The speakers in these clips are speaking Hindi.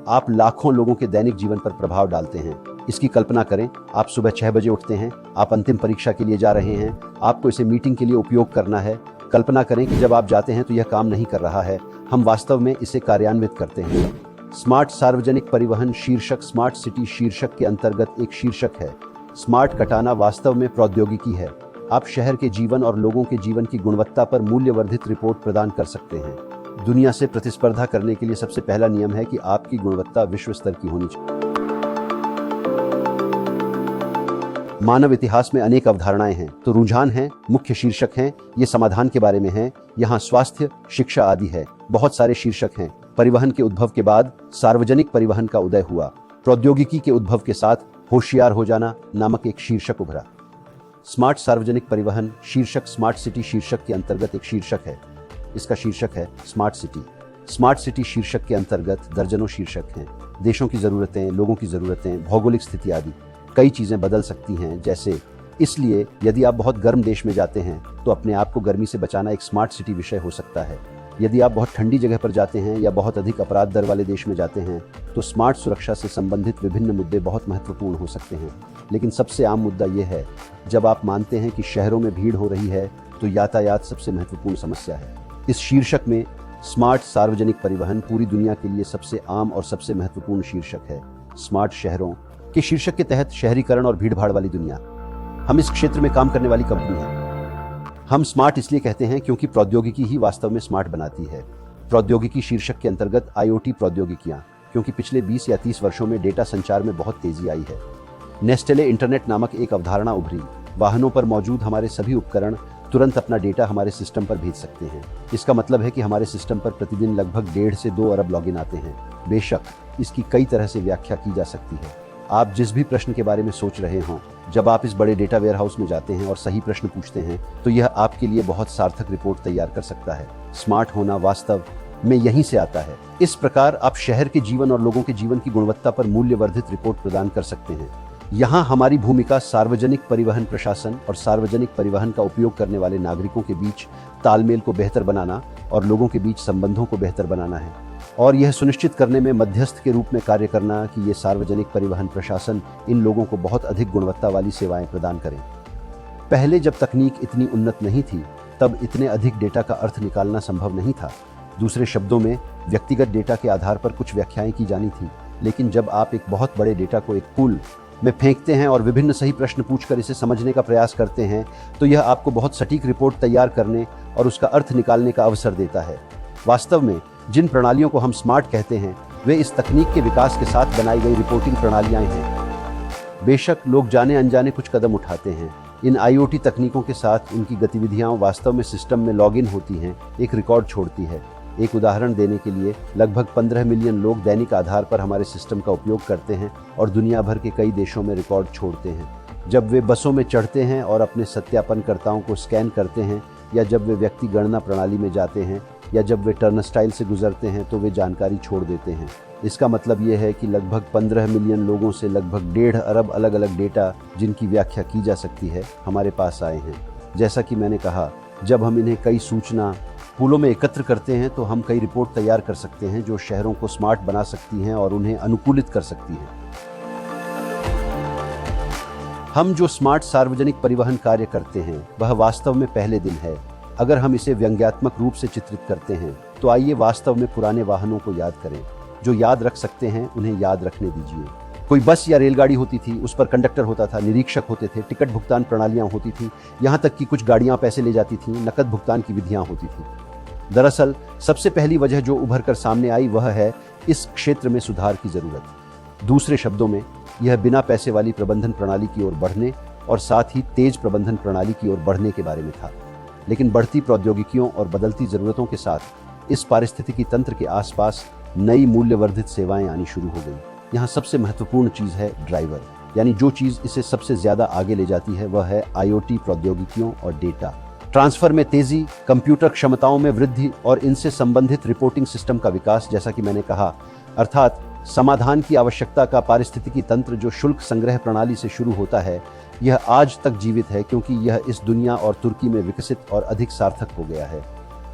आप लाखों लोगों के दैनिक जीवन पर प्रभाव डालते हैं। इसकी कल्पना करें, आप सुबह 6 बजे उठते हैं, आप अंतिम परीक्षा के लिए जा रहे हैं, आपको इसे मीटिंग के लिए उपयोग करना है। कल्पना करें कि जब आप जाते हैं तो यह काम नहीं कर रहा है, हम वास्तव में इसे कार्यान्वित करते हैं। स्मार्ट सार्वजनिक परिवहन शीर्षक स्मार्ट सिटी शीर्षक के अंतर्गत एक शीर्षक है। स्मार्ट कटाना वास्तव में प्रौद्योगिकी है। आप शहर के जीवन और लोगों के जीवन की गुणवत्ता पर मूल्यवर्धित रिपोर्ट प्रदान कर सकते हैं। दुनिया से प्रतिस्पर्धा करने के लिए सबसे पहला नियम है कि आपकी गुणवत्ता विश्व स्तर की होनी चाहिए। मानव इतिहास में अनेक अवधारणाएं हैं, तो रुझान हैं, मुख्य शीर्षक हैं, ये समाधान के बारे में हैं, यहाँ स्वास्थ्य, शिक्षा आदि है। बहुत सारे शीर्षक हैं। परिवहन के उद्भव के बाद सार्वजनिक परिवहन का उदय हुआ। प्रौद्योगिकी के उद्भव के साथ होशियार हो जाना नामक एक शीर्षक उभरा। स्मार्ट सार्वजनिक परिवहन शीर्षक स्मार्ट सिटी शीर्षक के अंतर्गत एक शीर्षक है। इसका शीर्षक है स्मार्ट सिटी। स्मार्ट सिटी शीर्षक के अंतर्गत दर्जनों शीर्षक हैं। देशों की जरूरतें, लोगों की जरूरतें, भौगोलिक स्थिति आदि कई चीजें बदल सकती हैं। जैसे इसलिए यदि आप बहुत गर्म देश में जाते हैं तो अपने आप को गर्मी से बचाना एक स्मार्ट सिटी विषय हो सकता है। यदि आप बहुत ठंडी जगह पर जाते हैं या बहुत अधिक अपराध दर वाले देश में जाते हैं तो स्मार्ट सुरक्षा से संबंधित विभिन्न मुद्दे बहुत महत्वपूर्ण हो सकते हैं। लेकिन सबसे आम मुद्दा यह है, जब आप मानते हैं कि शहरों में भीड़ हो रही है तो यातायात सबसे महत्वपूर्ण समस्या है। इस शीर्षक में स्मार्ट सार्वजनिक परिवहन पूरी दुनिया के लिए सबसे आम और सबसे महत्वपूर्ण शीर्षक है। स्मार्ट शहरों के शीर्षक के तहत शहरीकरण और भीड़भाड़ वाली दुनिया। हम इस क्षेत्र में काम करने वाली कंपनी हैं। हम स्मार्ट इसलिए कहते हैं क्योंकि प्रौद्योगिकी ही वास्तव में स्मार्ट बनाती है। प्रौद्योगिकी शीर्षक के अंतर्गत IoT प्रौद्योगिकियां, क्योंकि पिछले 20 या 30 वर्षों में डेटा संचार में बहुत तेजी आई है। नेस्टले इंटरनेट नामक एक अवधारणा उभरी। वाहनों पर मौजूद हमारे सभी उपकरण तुरंत अपना डेटा हमारे सिस्टम पर भेज सकते हैं। इसका मतलब है कि हमारे सिस्टम पर प्रतिदिन लगभग 1.5 से 2 अरब लॉगिन आते हैं। बेशक इसकी कई तरह से व्याख्या की जा सकती है। आप जिस भी प्रश्न के बारे में सोच रहे हों, जब आप इस बड़े डेटा वेयरहाउस में जाते हैं और सही प्रश्न पूछते हैं तो यह आपके लिए बहुत सार्थक रिपोर्ट तैयार कर सकता है। स्मार्ट होना वास्तव में यहीं से आता है। इस प्रकार आप शहर के जीवन और लोगों के जीवन की गुणवत्ता पर मूल्यवर्धित रिपोर्ट प्रदान कर सकते हैं। यहाँ हमारी भूमिका सार्वजनिक परिवहन प्रशासन और सार्वजनिक परिवहन का उपयोग करने वाले नागरिकों के बीच तालमेल को बेहतर बनाना और लोगों के बीच संबंधों को बेहतर बनाना है, और यह सुनिश्चित करने में मध्यस्थ के रूप में कार्य करना कि ये सार्वजनिक परिवहन प्रशासन इन लोगों को बहुत अधिक गुणवत्ता वाली सेवाएं प्रदान करें। पहले जब तकनीक इतनी उन्नत नहीं थी तब इतने अधिक डेटा का अर्थ निकालना संभव नहीं था। दूसरे शब्दों में व्यक्तिगत डेटा के आधार पर कुछ व्याख्याएं की जानी थी। लेकिन जब आप एक बहुत बड़े डेटा को एक पूल में फेंकते हैं और विभिन्न सही प्रश्न पूछकर इसे समझने का प्रयास करते हैं तो यह आपको बहुत सटीक रिपोर्ट तैयार करने और उसका अर्थ निकालने का अवसर देता है। वास्तव में जिन प्रणालियों को हम स्मार्ट कहते हैं वे इस तकनीक के विकास के साथ बनाई गई रिपोर्टिंग प्रणालियां हैं। बेशक लोग जाने अनजाने कुछ कदम उठाते हैं। इन IoT तकनीकों के साथ उनकी गतिविधियां वास्तव में सिस्टम में लॉगिन होती हैं, एक रिकॉर्ड छोड़ती है। एक उदाहरण देने के लिए, लगभग 15 मिलियन लोग दैनिक आधार पर हमारे सिस्टम का उपयोग करते हैं और दुनिया भर के कई देशों में रिकॉर्ड छोड़ते हैं। जब वे बसों में चढ़ते हैं और अपने सत्यापनकर्ताओं को स्कैन करते हैं, या जब वे व्यक्ति गणना प्रणाली में जाते हैं, या जब वे टर्नस्टाइल से गुजरते हैं तो वे जानकारी छोड़ देते हैं। इसका मतलब यह है कि लगभग 15 मिलियन लोगों से लगभग 1.5 अरब अलग अलग डेटा जिनकी व्याख्या की जा सकती है हमारे पास आए हैं। जैसा कि मैंने कहा, जब हम इन्हें कई सूचना पूलों में एकत्र करते हैं तो हम कई रिपोर्ट तैयार कर सकते हैं जो शहरों को स्मार्ट बना सकती हैं और उन्हें अनुकूलित कर सकती हैं। हम जो स्मार्ट सार्वजनिक परिवहन कार्य करते हैं वह वास्तव में पहले दिन है। अगर हम इसे व्यंग्यात्मक रूप से चित्रित करते हैं तो आइए वास्तव में पुराने वाहनों को याद करें। जो याद रख सकते हैं उन्हें याद रखने दीजिए। कोई बस या रेलगाड़ी होती थी, उस पर कंडक्टर होता था, निरीक्षक होते थे, टिकट भुगतान प्रणालियां होती थी, यहाँ तक कि कुछ गाड़ियां पैसे ले जाती थीं, नकद भुगतान की विधियां होती थी। दरअसल सबसे पहली वजह जो उभर कर सामने आई वह है इस क्षेत्र में सुधार की जरूरत। दूसरे शब्दों में यह बिना पैसे वाली प्रबंधन प्रणाली की ओर बढ़ने और साथ ही तेज प्रबंधन प्रणाली की ओर बढ़ने के बारे में था। लेकिन बढ़ती प्रौद्योगिकियों और बदलती जरूरतों के साथ इस पारिस्थितिकी तंत्र के आसपास नई मूल्यवर्धित सेवाएं आनी शुरू हो गई। यहाँ सबसे महत्वपूर्ण चीज है ड्राइवर, यानी जो चीज इसे सबसे ज्यादा आगे ले जाती है वह है IoT प्रौद्योगिकियों और डेटा ट्रांसफर में तेजी, कंप्यूटर क्षमताओं में वृद्धि और इनसे संबंधित रिपोर्टिंग सिस्टम का विकास। जैसा कि मैंने कहा, अर्थात समाधान की आवश्यकता का पारिस्थितिकी तंत्र जो शुल्क संग्रह प्रणाली से शुरू होता है, यह आज तक जीवित है क्योंकि यह इस दुनिया और तुर्की में विकसित और अधिक सार्थक हो गया है।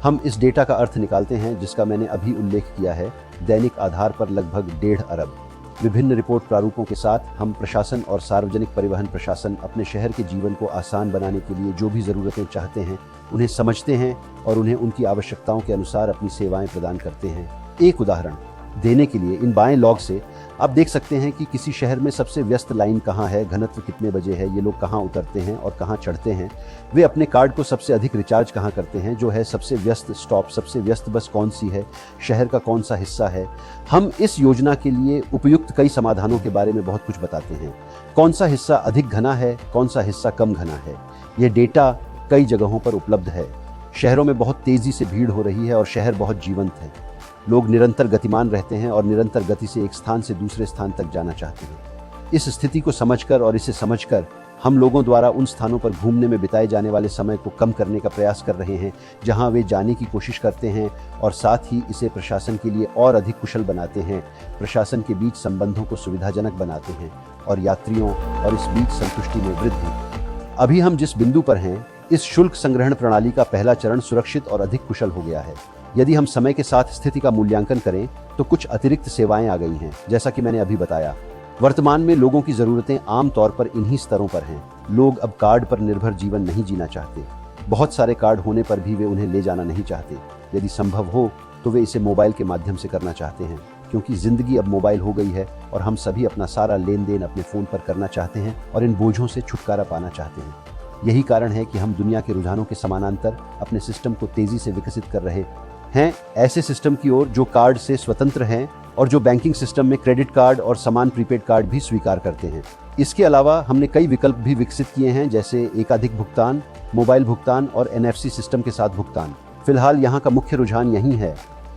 हम इस डेटा का अर्थ निकालते हैं जिसका मैंने अभी उल्लेख किया है, दैनिक आधार पर लगभग 1.5 अरब। विभिन्न रिपोर्ट प्रारूपों के साथ हम प्रशासन और सार्वजनिक परिवहन प्रशासन अपने शहर के जीवन को आसान बनाने के लिए जो भी ज़रूरतें चाहते हैं उन्हें समझते हैं और उन्हें उनकी आवश्यकताओं के अनुसार अपनी सेवाएं प्रदान करते हैं। एक उदाहरण देने के लिए इन बाएं लॉग से आप देख सकते हैं कि किसी शहर में सबसे व्यस्त लाइन कहाँ है, घनत्व कितने बजे है, ये लोग कहाँ उतरते हैं और कहाँ चढ़ते हैं, वे अपने कार्ड को सबसे अधिक रिचार्ज कहाँ करते हैं, जो है सबसे व्यस्त स्टॉप, सबसे व्यस्त बस कौन सी है, शहर का कौन सा हिस्सा है। हम इस योजना के लिए उपयुक्त कई समाधानों के बारे में बहुत कुछ बताते हैं। कौन सा हिस्सा अधिक घना है, कौन सा हिस्सा कम घना है, ये डेटा कई जगहों पर उपलब्ध है। शहरों में बहुत तेजी से भीड़ हो रही है और शहर बहुत जीवंत है। लोग निरंतर गतिमान रहते हैं और निरंतर गति से एक स्थान से दूसरे स्थान तक जाना चाहते हैं। इस स्थिति को समझकर और इसे समझकर हम लोगों द्वारा उन स्थानों पर घूमने में बिताए जाने वाले समय को कम करने का प्रयास कर रहे हैं जहां वे जाने की कोशिश करते हैं, और साथ ही इसे प्रशासन के लिए और अधिक कुशल बनाते हैं, प्रशासन के बीच संबंधों को सुविधाजनक बनाते हैं और यात्रियों और इस बीच संतुष्टि में वृद्धि। अभी हम जिस बिंदु पर हैं, इस शुल्क संग्रहण प्रणाली का पहला चरण सुरक्षित और अधिक कुशल हो गया है। यदि हम समय के साथ स्थिति का मूल्यांकन करें तो कुछ अतिरिक्त सेवाएं आ गई हैं, जैसा कि मैंने अभी बताया। वर्तमान में लोगों की जरूरतें आम तौर पर इन्हीं स्तरों पर हैं। लोग अब कार्ड पर निर्भर जीवन नहीं जीना चाहते। बहुत सारे कार्ड होने पर भी वे उन्हें ले जाना नहीं चाहते। यदि संभव हो तो वे इसे मोबाइल के माध्यम से करना चाहते हैं, क्योंकि जिंदगी अब मोबाइल हो गई है और हम सभी अपना सारा लेन देन अपने फोन पर करना चाहते हैं और इन बोझों से छुटकारा पाना चाहते हैं। यही कारण है कि हम दुनिया के रुझानों के समानांतर अपने सिस्टम को तेजी से विकसित कर रहे हैं, ऐसे सिस्टम की ओर जो कार्ड से स्वतंत्र हैं और जो बैंकिंग सिस्टम में क्रेडिट कार्ड और समान प्रीपेड कार्ड भी स्वीकार करते हैं। इसके अलावा हमने कई विकल्प भी विकसित किए हैं, जैसे एकाधिक भुगतान, मोबाइल भुगतान और NFC सिस्टम के साथ भुगतान। फिलहाल यहाँ का मुख्य रुझान यही है।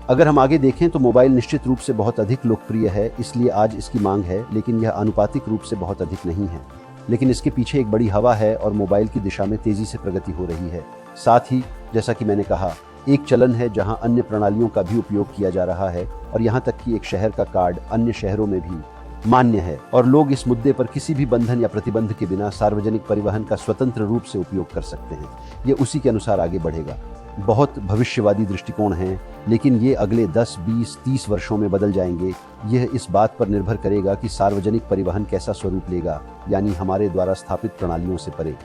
अगर हम आगे देखें तो मोबाइल निश्चित रूप से बहुत अधिक लोकप्रिय है, इसलिए आज इसकी मांग है, लेकिन यह आनुपातिक रूप से बहुत अधिक नहीं है। लेकिन इसके पीछे एक बड़ी हवा है और मोबाइल की दिशा में तेजी से प्रगति हो रही है। साथ ही जैसा कि मैंने कहा, एक चलन है जहां अन्य प्रणालियों का भी उपयोग किया जा रहा है और यहां तक कि एक शहर का कार्ड अन्य शहरों में भी मान्य है, और लोग इस मुद्दे पर किसी भी बंधन या प्रतिबंध के बिना सार्वजनिक परिवहन का स्वतंत्र रूप से उपयोग कर सकते हैं। ये उसी के अनुसार आगे बढ़ेगा। बहुत भविष्यवादी दृष्टिकोण हैं, लेकिन ये अगले 10, 20, 30 वर्षों में बदल जाएंगे। यह इस बात पर निर्भर करेगा कि सार्वजनिक परिवहन कैसा स्वरूप लेगा, यानी हमारे द्वारा स्थापित प्रणालियों से परे।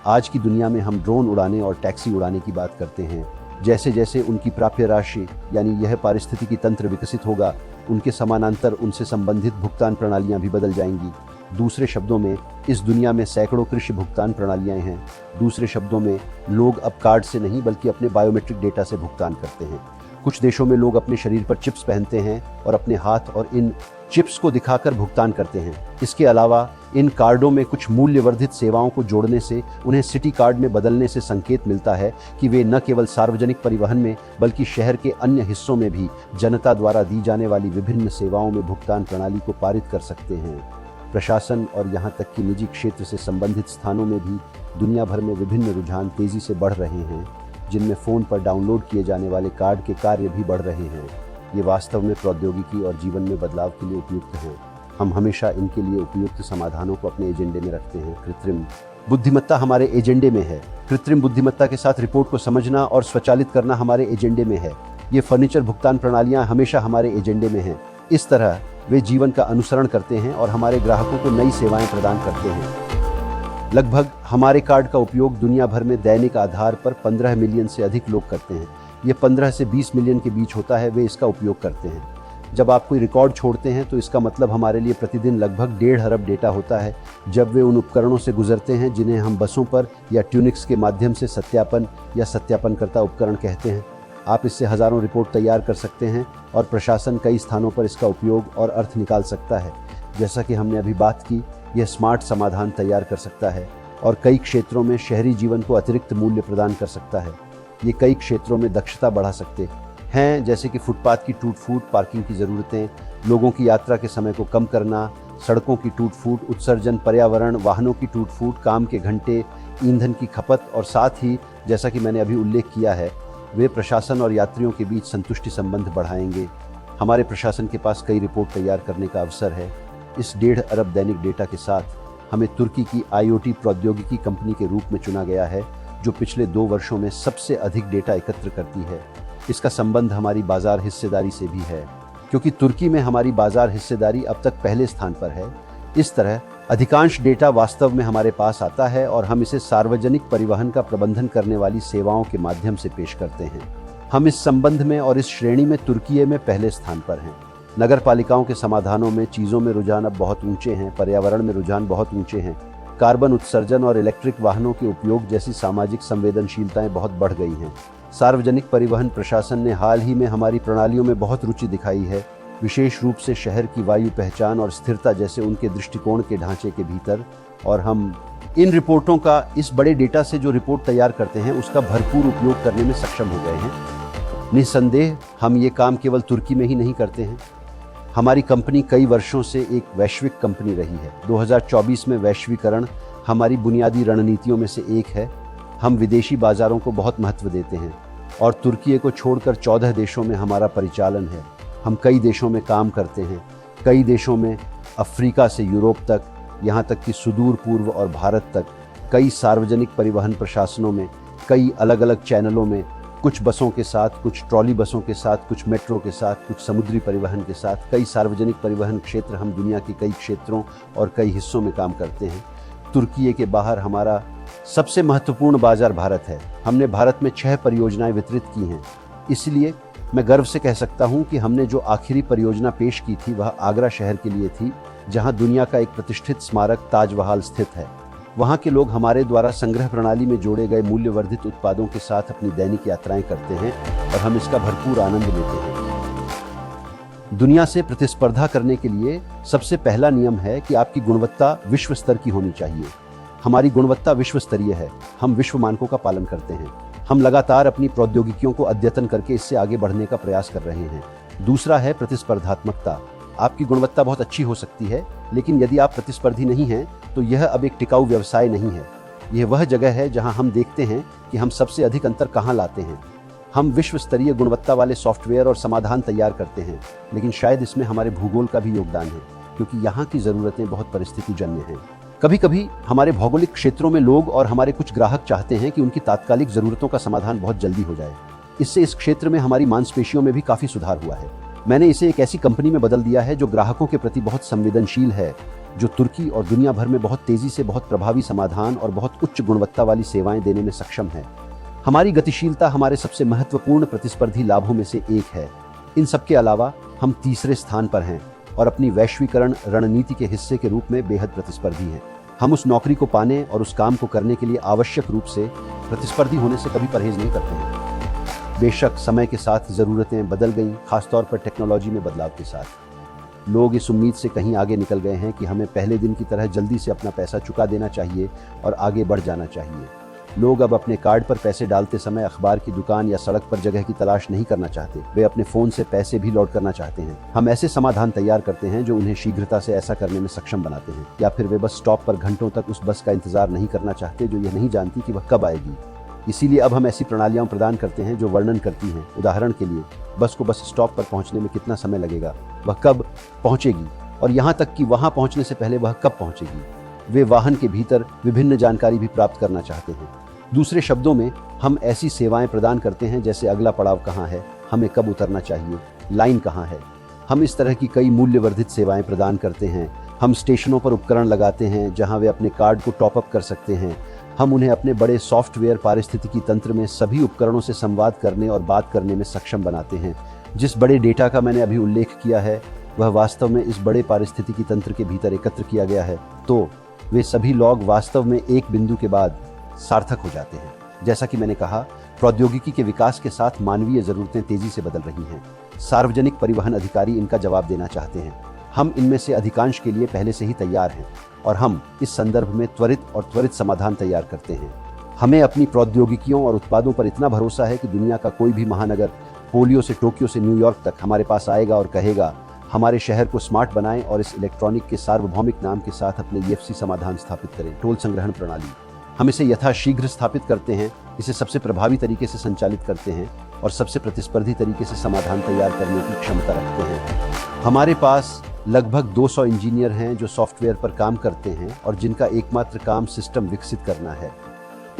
आज की दुनिया में हम ड्रोन उड़ाने और टैक्सी उड़ाने की बात करते हैं। जैसे जैसे उनकी प्राप्य राशि यानी यह पारिस्थितिकी तंत्र विकसित होगा, उनके समानांतर उनसे संबंधित भुगतान प्रणालियां भी बदल जाएंगी। दूसरे शब्दों में, इस दुनिया में सैकड़ों कृषि भुगतान प्रणालियां हैं। दूसरे शब्दों में, लोग अब कार्ड से नहीं बल्कि अपने बायोमेट्रिक डेटा से भुगतान करते हैं। कुछ देशों में लोग अपने शरीर पर चिप्स पहनते हैं और अपने हाथ और इन चिप्स को दिखाकर भुगतान करते हैं। इसके अलावा इन कार्डों में कुछ मूल्यवर्धित सेवाओं को जोड़ने से उन्हें सिटी कार्ड में बदलने से संकेत मिलता है कि वे न केवल सार्वजनिक परिवहन में बल्कि शहर के अन्य हिस्सों में भी जनता द्वारा दी जाने वाली विभिन्न सेवाओं में भुगतान प्रणाली को पारित कर सकते हैं। प्रशासन और यहाँ तक कि निजी क्षेत्र से संबंधित स्थानों में भी दुनिया भर में विभिन्न रुझान तेजी से बढ़ रहे हैं, जिनमें फ़ोन पर डाउनलोड किए जाने वाले कार्ड के कार्य भी बढ़ रहे हैं। ये वास्तव में प्रौद्योगिकी और जीवन में बदलाव के लिए उपयुक्त हैं। हम हमेशा इनके लिए उपयुक्त समाधानों को अपने एजेंडे में रखते हैं। कृत्रिम बुद्धिमत्ता हमारे एजेंडे में है। कृत्रिम बुद्धिमत्ता के साथ रिपोर्ट को समझना और स्वचालित करना हमारे एजेंडे में है। ये फर्नीचर भुगतान प्रणालियां हमेशा हमारे एजेंडे में हैं। इस तरह वे जीवन का अनुसरण करते हैं और हमारे ग्राहकों को नई सेवाएं प्रदान करते हैं। लगभग हमारे कार्ड का उपयोग दुनिया भर में दैनिक आधार पर 15 मिलियन से अधिक लोग करते हैं। ये 15 से 20 मिलियन के बीच होता है, वे इसका उपयोग करते हैं। जब आप कोई रिकॉर्ड छोड़ते हैं तो इसका मतलब हमारे लिए प्रतिदिन लगभग 1.5 अरब डेटा होता है, जब वे उन उपकरणों से गुजरते हैं जिन्हें हम बसों पर या ट्यूनिक्स के माध्यम से सत्यापन या सत्यापनकर्ता उपकरण कहते हैं। आप इससे हज़ारों रिपोर्ट तैयार कर सकते हैं और प्रशासन कई स्थानों पर इसका उपयोग और अर्थ निकाल सकता है। जैसा कि हमने अभी बात की, यह स्मार्ट समाधान तैयार कर सकता है और कई क्षेत्रों में शहरी जीवन को अतिरिक्त मूल्य प्रदान कर सकता है। ये कई क्षेत्रों में दक्षता बढ़ा सकते हैं, जैसे कि फुटपाथ की टूट फूट, पार्किंग की ज़रूरतें, लोगों की यात्रा के समय को कम करना, सड़कों की टूट फूट, उत्सर्जन, पर्यावरण, वाहनों की टूट फूट, काम के घंटे, ईंधन की खपत, और साथ ही जैसा कि मैंने अभी उल्लेख किया है, वे प्रशासन और यात्रियों के बीच संतुष्टि संबंध बढ़ाएंगे। हमारे प्रशासन के पास कई रिपोर्ट तैयार करने का अवसर है। इस 1.5 अरब दैनिक डेटा के साथ हमें तुर्की की IoT प्रौद्योगिकी कंपनी के रूप में चुना गया है, जो पिछले 2 वर्षों में सबसे अधिक डेटा एकत्र करती है। इसका संबंध हमारी बाजार हिस्सेदारी से भी है, क्योंकि तुर्की में हमारी बाजार हिस्सेदारी अब तक पहले स्थान पर है। इस तरह अधिकांश डेटा वास्तव में हमारे पास आता है और हम इसे सार्वजनिक परिवहन का प्रबंधन करने वाली सेवाओं के माध्यम से पेश करते हैं। हम इस संबंध में और इस श्रेणी में तुर्की में पहले स्थान पर हैं। नगर पालिकाओं के समाधानों में चीज़ों में रुझान अब बहुत ऊंचे हैं, पर्यावरण में रुझान बहुत ऊंचे हैं। कार्बन उत्सर्जन और इलेक्ट्रिक वाहनों के उपयोग जैसी सामाजिक संवेदनशीलताएं बहुत बढ़ गई हैं। सार्वजनिक परिवहन प्रशासन ने हाल ही में हमारी प्रणालियों में बहुत रुचि दिखाई है, विशेष रूप से शहर की वायु पहचान और स्थिरता जैसे उनके दृष्टिकोण के ढांचे के भीतर। और हम इन रिपोर्टों का, इस बड़े डेटा से जो रिपोर्ट तैयार करते हैं, उसका भरपूर उपयोग करने में सक्षम हो गए हैं। निस्संदेह हम ये काम केवल तुर्की में ही नहीं करते हैं। हमारी कंपनी कई वर्षों से एक वैश्विक कंपनी रही है। 2024 में वैश्वीकरण हमारी बुनियादी रणनीतियों में से एक है। हम विदेशी बाजारों को बहुत महत्व देते हैं और तुर्की को छोड़कर 14 देशों में हमारा परिचालन है। हम कई देशों में काम करते हैं, कई देशों में, अफ्रीका से यूरोप तक, यहाँ तक कि सुदूर पूर्व और भारत तक, कई सार्वजनिक परिवहन प्रशासनों में, कई अलग अलग चैनलों में, कुछ बसों के साथ, कुछ ट्रॉली बसों के साथ, कुछ मेट्रो के साथ, कुछ समुद्री परिवहन के साथ, कई सार्वजनिक परिवहन क्षेत्र। हम दुनिया के कई क्षेत्रों और कई हिस्सों में काम करते हैं। तुर्की के बाहर हमारा सबसे महत्वपूर्ण बाजार भारत है। हमने भारत में 6 परियोजनाएं वितरित की हैं। इसलिए मैं गर्व से कह सकता हूं कि हमने जो आखिरी परियोजना पेश की थी वह आगरा शहर के लिए थी, जहां दुनिया का एक प्रतिष्ठित स्मारक ताजमहल स्थित है। वहां के लोग हमारे द्वारा संग्रह प्रणाली में जोड़े गए मूल्यवर्धित उत्पादों के साथ अपनी दैनिक यात्राएं करते हैं और हम इसका भरपूर आनंद लेते हैं। दुनिया से प्रतिस्पर्धा करने के लिए सबसे पहला नियम है कि आपकी गुणवत्ता विश्व स्तर की होनी चाहिए। हमारी गुणवत्ता विश्व स्तरीय है। हम विश्व मानकों का पालन करते हैं। हम लगातार अपनी प्रौद्योगिकियों को अद्यतन करके इससे आगे बढ़ने का प्रयास कर रहे हैं। दूसरा है प्रतिस्पर्धात्मकता। आपकी गुणवत्ता बहुत अच्छी हो सकती है, लेकिन यदि आप प्रतिस्पर्धी नहीं हैं तो यह अब एक टिकाऊ व्यवसाय नहीं है। यह वह जगह है जहां हम देखते हैं कि हम सबसे अधिक अंतर कहां लाते हैं। हम विश्व स्तरीय गुणवत्ता वाले सॉफ्टवेयर और समाधान तैयार करते हैं, लेकिन शायद इसमें हमारे भूगोल का भी योगदान है, क्योंकि यहाँ की ज़रूरतें बहुत परिस्थितिजन्य हैं। कभी कभी हमारे भौगोलिक क्षेत्रों में लोग और हमारे कुछ ग्राहक चाहते हैं कि उनकी तात्कालिक ज़रूरतों का समाधान बहुत जल्दी हो जाए। इससे इस क्षेत्र में हमारी मांसपेशियों में भी काफ़ी सुधार हुआ है। मैंने इसे एक ऐसी कंपनी में बदल दिया है जो ग्राहकों के प्रति बहुत संवेदनशील है, जो तुर्की और दुनिया भर में बहुत तेजी से बहुत प्रभावी समाधान और बहुत उच्च गुणवत्ता वाली सेवाएं देने में सक्षम है। हमारी गतिशीलता हमारे सबसे महत्वपूर्ण प्रतिस्पर्धी लाभों में से एक है। इन सबके अलावा हम तीसरे स्थान पर हैं और अपनी वैश्वीकरण रणनीति के हिस्से के रूप में बेहद प्रतिस्पर्धी हैं। हम उस नौकरी को पाने और उस काम को करने के लिए आवश्यक रूप से प्रतिस्पर्धी होने से कभी परहेज नहीं करते हैं। बेशक समय के साथ ज़रूरतें बदल गईं, खासतौर पर टेक्नोलॉजी में बदलाव के साथ। लोग इस उम्मीद से कहीं आगे निकल गए हैं कि हमें पहले दिन की तरह जल्दी से अपना पैसा चुका देना चाहिए और आगे बढ़ जाना चाहिए। लोग अब अपने कार्ड पर पैसे डालते समय अखबार की दुकान या सड़क पर जगह की तलाश नहीं करना चाहते। वे अपने फ़ोन से पैसे भी लौट करना चाहते हैं। हम ऐसे समाधान तैयार करते हैं जो उन्हें शीघ्रता से ऐसा करने में सक्षम बनाते हैं, या फिर वे बस स्टॉप पर घंटों तक उस बस का इंतजार नहीं करना चाहते जो यह नहीं जानती कि वह कब आएगी। इसीलिए अब हम ऐसी प्रणालियां प्रदान करते हैं जो वर्णन करती हैं, उदाहरण के लिए बस को बस स्टॉप पर पहुंचने में कितना समय लगेगा, वह कब पहुंचेगी और यहां तक कि वहां पहुंचने से पहले वह कब पहुंचेगी। वे वाहन के भीतर विभिन्न जानकारी भी प्राप्त करना चाहते हैं। दूसरे शब्दों में, हम ऐसी सेवाएं प्रदान करते हैं जैसे अगला पड़ाव कहाँ है, हमें कब उतरना चाहिए, लाइन कहाँ है। हम इस तरह की कई मूल्यवर्धित सेवाएं प्रदान करते हैं। हम स्टेशनों पर उपकरण लगाते हैं जहां वे अपने कार्ड को टॉप अप कर सकते हैं। हम उन्हें अपने बड़े सॉफ्टवेयर पारिस्थितिकी तंत्र में सभी उपकरणों से संवाद करने और बात करने में सक्षम बनाते हैं। जिस बड़े डेटा का मैंने अभी उल्लेख किया है वह वास्तव में इस बड़े पारिस्थितिकी तंत्र के भीतर एकत्र किया गया है, तो वे सभी लॉग वास्तव में एक बिंदु के बाद सार्थक हो जाते हैं। जैसा कि मैंने कहा, प्रौद्योगिकी के विकास के साथ मानवीय ज़रूरतें तेजी से बदल रही हैं। सार्वजनिक परिवहन अधिकारी इनका जवाब देना चाहते हैं। हम इनमें से अधिकांश के लिए पहले से ही तैयार हैं और हम इस संदर्भ में त्वरित समाधान तैयार करते हैं। हमें अपनी प्रौद्योगिकियों और उत्पादों पर इतना भरोसा है कि दुनिया का कोई भी महानगर, पोलियो से टोक्यो से न्यूयॉर्क तक, हमारे पास आएगा और कहेगा, हमारे शहर को स्मार्ट बनाएं और इस इलेक्ट्रॉनिक के सार्वभौमिक नाम के साथ अपने EFC समाधान स्थापित करें। टोल संग्रहण प्रणाली, हम इसे यथाशीघ्र स्थापित करते हैं, इसे सबसे प्रभावी तरीके से संचालित करते हैं और सबसे प्रतिस्पर्धी तरीके से समाधान तैयार करने की क्षमता रखते हैं। हमारे पास लगभग 200 इंजीनियर हैं जो सॉफ्टवेयर पर काम करते हैं और जिनका एकमात्र काम सिस्टम विकसित करना है।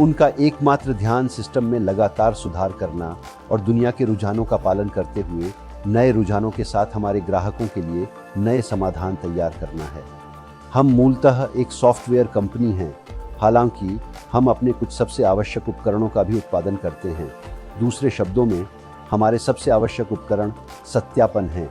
उनका एकमात्र ध्यान सिस्टम में लगातार सुधार करना और दुनिया के रुझानों का पालन करते हुए नए रुझानों के साथ हमारे ग्राहकों के लिए नए समाधान तैयार करना है। हम मूलतः एक सॉफ्टवेयर कंपनी हैं, हालांकि हम अपने कुछ सबसे आवश्यक उपकरणों का भी उत्पादन करते हैं। दूसरे शब्दों में, हमारे सबसे आवश्यक उपकरण सत्यापन हैं,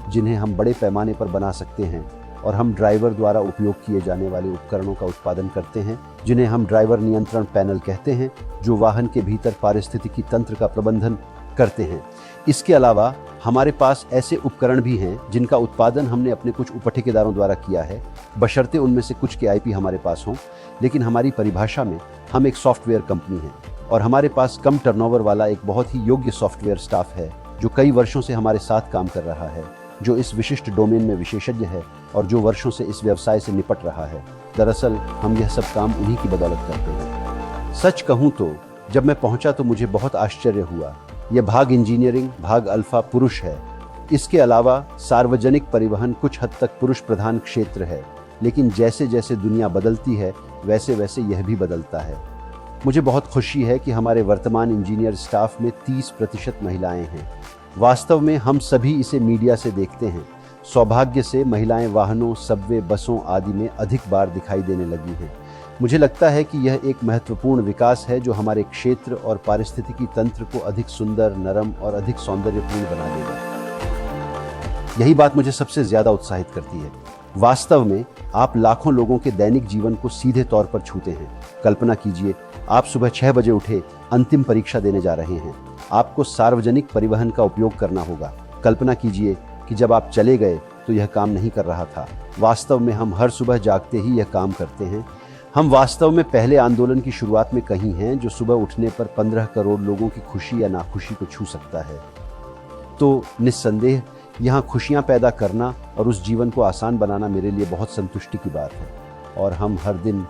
जिन्हें हम बड़े पैमाने पर बना सकते हैं, और हम ड्राइवर द्वारा उपयोग किए जाने वाले उपकरणों का उत्पादन करते हैं, जिन्हें हम ड्राइवर नियंत्रण पैनल कहते हैं, जो वाहन के भीतर पारिस्थितिकी तंत्र का प्रबंधन करते हैं। इसके अलावा हमारे पास ऐसे उपकरण भी हैं जिनका उत्पादन हमने अपने कुछ उपठेकेदारों द्वारा किया है, बशर्ते उनमें से कुछ के आईपी हमारे पास हों। लेकिन हमारी परिभाषा में हम एक सॉफ्टवेयर कंपनी हैं और हमारे पास कम टर्नओवर वाला एक बहुत ही योग्य सॉफ्टवेयर स्टाफ है, जो कई वर्षों से हमारे साथ काम कर रहा है, जो इस विशिष्ट डोमेन में विशेषज्ञ है और जो वर्षों से इस व्यवसाय से निपट रहा है। दरअसल हम यह सब काम उन्हीं की बदौलत करते हैं। सच कहूँ तो जब मैं पहुंचा तो मुझे बहुत आश्चर्य हुआ। यह भाग इंजीनियरिंग, भाग अल्फा पुरुष है। इसके अलावा सार्वजनिक परिवहन कुछ हद तक पुरुष प्रधान क्षेत्र है, लेकिन जैसे जैसे दुनिया बदलती है वैसे वैसे यह भी बदलता है। मुझे बहुत खुशी है कि हमारे वर्तमान इंजीनियर स्टाफ में 30% महिलाएं हैं। वास्तव में हम सभी इसे मीडिया से देखते हैं। सौभाग्य से महिलाएं वाहनों, सबवे, बसों आदि में अधिक बार दिखाई देने लगी हैं। मुझे लगता है कि यह एक महत्वपूर्ण विकास है जो हमारे क्षेत्र और पारिस्थितिकी तंत्र को अधिक सुंदर, नरम और अधिक सौंदर्यपूर्ण बना देगा। यही बात मुझे सबसे ज्यादा उत्साहित करती है। वास्तव में आप लाखों लोगों के दैनिक जीवन को सीधे तौर पर छूते हैं। कल्पना कीजिए, आप सुबह 6 बजे उठे, अंतिम परीक्षा देने जा रहे हैं। आपको सार्वजनिक परिवहन का उपयोग करना होगा। कल्पना कीजिए कि जब आप चले गए तो यह काम नहीं कर रहा था। वास्तव में हम हर सुबह जागते ही यह काम करते हैं। हम वास्तव में पहले आंदोलन की शुरुआत में कहीं हैं जो सुबह उठने पर 15 करोड़ लोगों की खुशी या नाखुशी को छू सकता है। तो निस्संदेह यहाँ खुशियाँ पैदा करना और उस जीवन को आसान बनाना मेरे लिए बहुत संतुष्टि की बात है। और हम हर दिन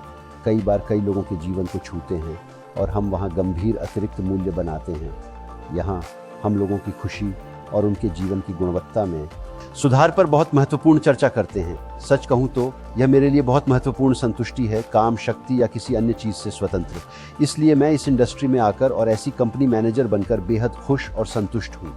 कई बार कई लोगों के जीवन को छूते हैं और हम वहाँ गंभीर अतिरिक्त मूल्य बनाते हैं। यहाँ हम लोगों की खुशी और उनके जीवन की गुणवत्ता में सुधार पर बहुत महत्वपूर्ण चर्चा करते हैं। सच कहूँ तो यह मेरे लिए बहुत महत्वपूर्ण संतुष्टि है, काम, शक्ति या किसी अन्य चीज़ से स्वतंत्र। इसलिए मैं इस इंडस्ट्री में आकर और ऐसी कंपनी मैनेजर बनकर बेहद खुश और संतुष्ट हूँ।